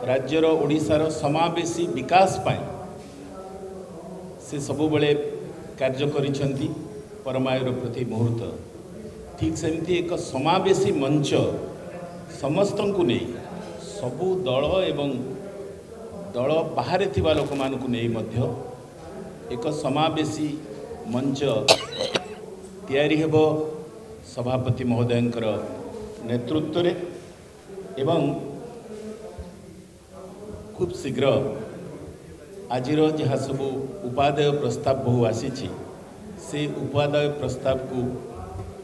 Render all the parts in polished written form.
राज्यर ओडिशार समावेशी विकास पाए से सबु बेले कार्य करिसेंती परमायुर प्रति मुहूर्त ठीक सेमती एक समावेशी मंच समस्त को नहीं सबु दल एवं दल बाहर थिबा लोक मानकु नहीं मध्य एक समावेशी मंच तैयारी हेबो सभापति महोदयंकर नेतृत्व रे एवं खूब शीघ्र आजिर जहाँ सब उपादेय प्रस्ताव बहु आसी से उपादेय प्रस्ताव को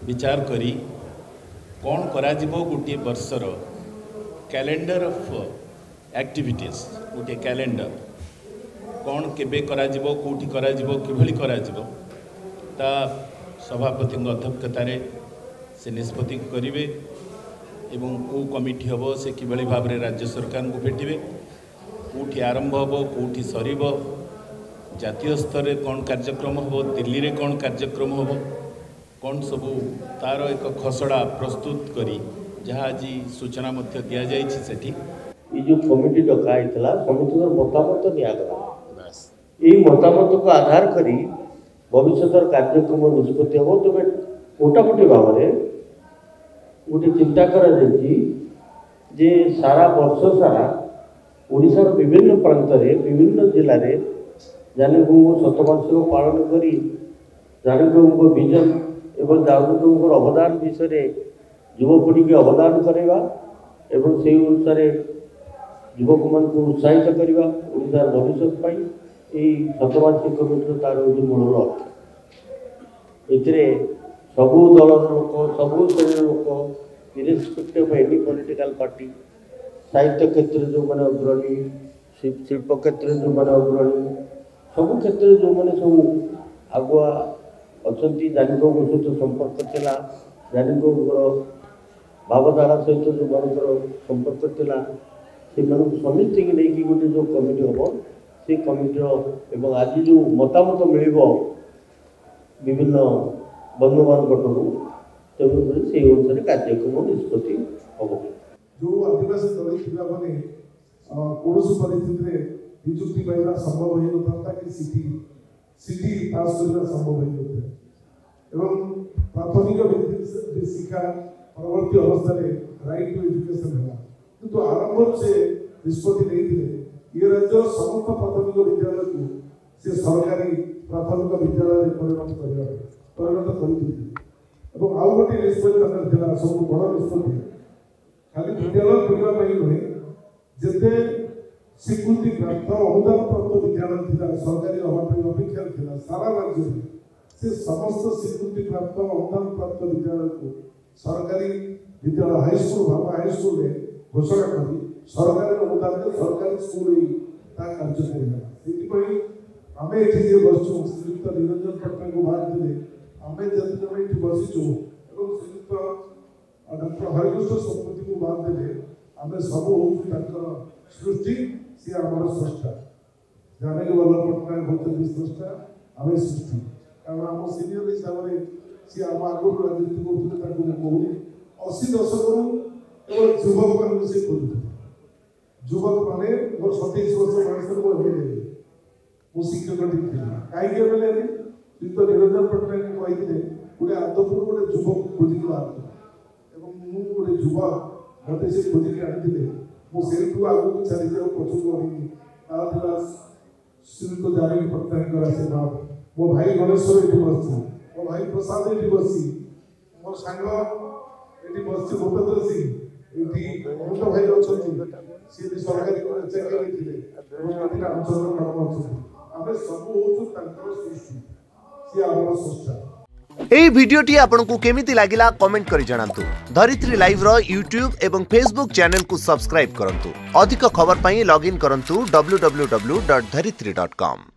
विचार करी कौन करा जिवो गोटे वर्षर कैलेंडर ऑफ एक्टिविटीज गोटे कैलेंडर कौन केबे करा जिवो कोठी करा जिवो किभली करा जिवो ता सभापति अध्यक्षतार से निष्पत्ति करेंगे एवं कौ कमिटी हम से किभली भाव में राज्य सरकार को भेटे कौटी आरंभ हम कौटी सर जातीय स्तर में कौन कार्यक्रम हम दिल्ली में कौन कार्यक्रम हम कौन सब तार एक खसड़ा प्रस्तुत करी जहाँ आज सूचना दि जाठी जो कमिटी डकाई समिति मतामत नि मतामत को आधार करी भविष्य कार्यक्रम निष्पत्ति हम तेज मोटामोटी भाव में गोटे चिंता जे सारा वर्ष सारा ओडिशार विभिन्न प्रांत विभिन्न जिले में जानवीबाबू शतवार्षिक पालन कर जानवीबाबू विजन एवं जानवीबाबू अवदान विषय युवपीढ़ी के अवदान करवा एवं से अनुसार युवक मान उत्साहित करवा ओडिशार भविष्य यही शतवार्षिक कमिटी तार हूँ मूल लक्ष्य ए सबू दल लोक सबू श्रेणी लोक irrespective of any political party साहित्य क्षेत्र जो मैंने अग्रणी शिल्प क्षेत्र जो मैंने अग्रणी सबू क्षेत्र जो मैंने सब आगुआ अच्छा जानवीबाबू सहित संपर्क थिला जानवीबाबूर भावधारा सहित जो मानकर संपर्क थिला से समस्त की लेकिन गोटे जो कमिटी हम से कमिटर एवं आज जो मतामत मिल विभिन्न बंधुमान पटू तेणुक से अनुसार कार्यक्रम निष्पत्ति हम जो आदिवासी दल थिला माने कौन परिस्थिति निजुक्ति पाइबा संभव हो नथा कि सिटी पास करना संभव हो नथा एवं प्राथमिक शिक्षा परवर्ती अवस्था राइट टू एजुकेशन है किंतु आरंभ से निष्पत्ति नहीं ये राज्य समस्त प्राथमिक विद्यालय को से सरकारी प्राथमिक विद्यालय परिणत कर आउ गोटे निष्पत्ति सब बड़ निष्पत्ति खाली विद्यालय खोलने नुहे जिते स्वीकृति प्राप्त अनुदान प्राप्त विद्यालय था सरकारी अपेक्षा था सारा राज्य में से समस्त स्वीकृति प्राप्त अनुदान प्राप्त विद्यालय को सरकारी विद्यालय हाईस्कूल भाव हाईस्कूल में घोषणा कर सरकारी अनुदान सरकारी स्कूल कार्यक्रम आम ये बसु श्रीयुक्त निरंजन पट्टनायक को बाहर देते आम जन ये बसीचु श्रीयुक्त डॉक्टर हरिकृष्ण संपत्ति को बात देले आम सब हूँ सृष्टि सी आम स्रष्टा जानकी वल्लभ पट्टनायक होती स्रष्टा आम सृष्टि कारण आम सिनियर हिसाब से सी आम आगु राजनीति करते कहूनी 80 दशक केवल युवक मान से खोलते युवक मैंने मोर 27 वर्ष बयस मो शिक्षक कहीं श्रीयुक्त निरंजन पट्टनायक कहते गोटे आदपुर गोटे युवक खोजिक बाहर गोटे युवक मत से खोजिक आनी मुझे आगे चली जाऊ पछुआ श्रीयुक्त जानकी पट्टनायक आशीर्वाद मो भाई गणेश्वर ये बस मो भाई प्रसाद ये बसी मो सांग ये बस भूपेन्द्र सिंह ये अमृत भाई अच्छा सी सरकारी चाकरी थे रामचंद्र मैडम अच्छा आम सब हूँ सृष्टि सी आम स्रष्टा एई वीडियोटी आपनकु केमिति लागिला कमेंट करि जणांतु। धरित्री लाइव रो यूट्यूब एवं फेसबुक चैनल को सब्सक्राइब करंतु। अधिक खबर पई लॉगिन करंतु www.dharitri.com।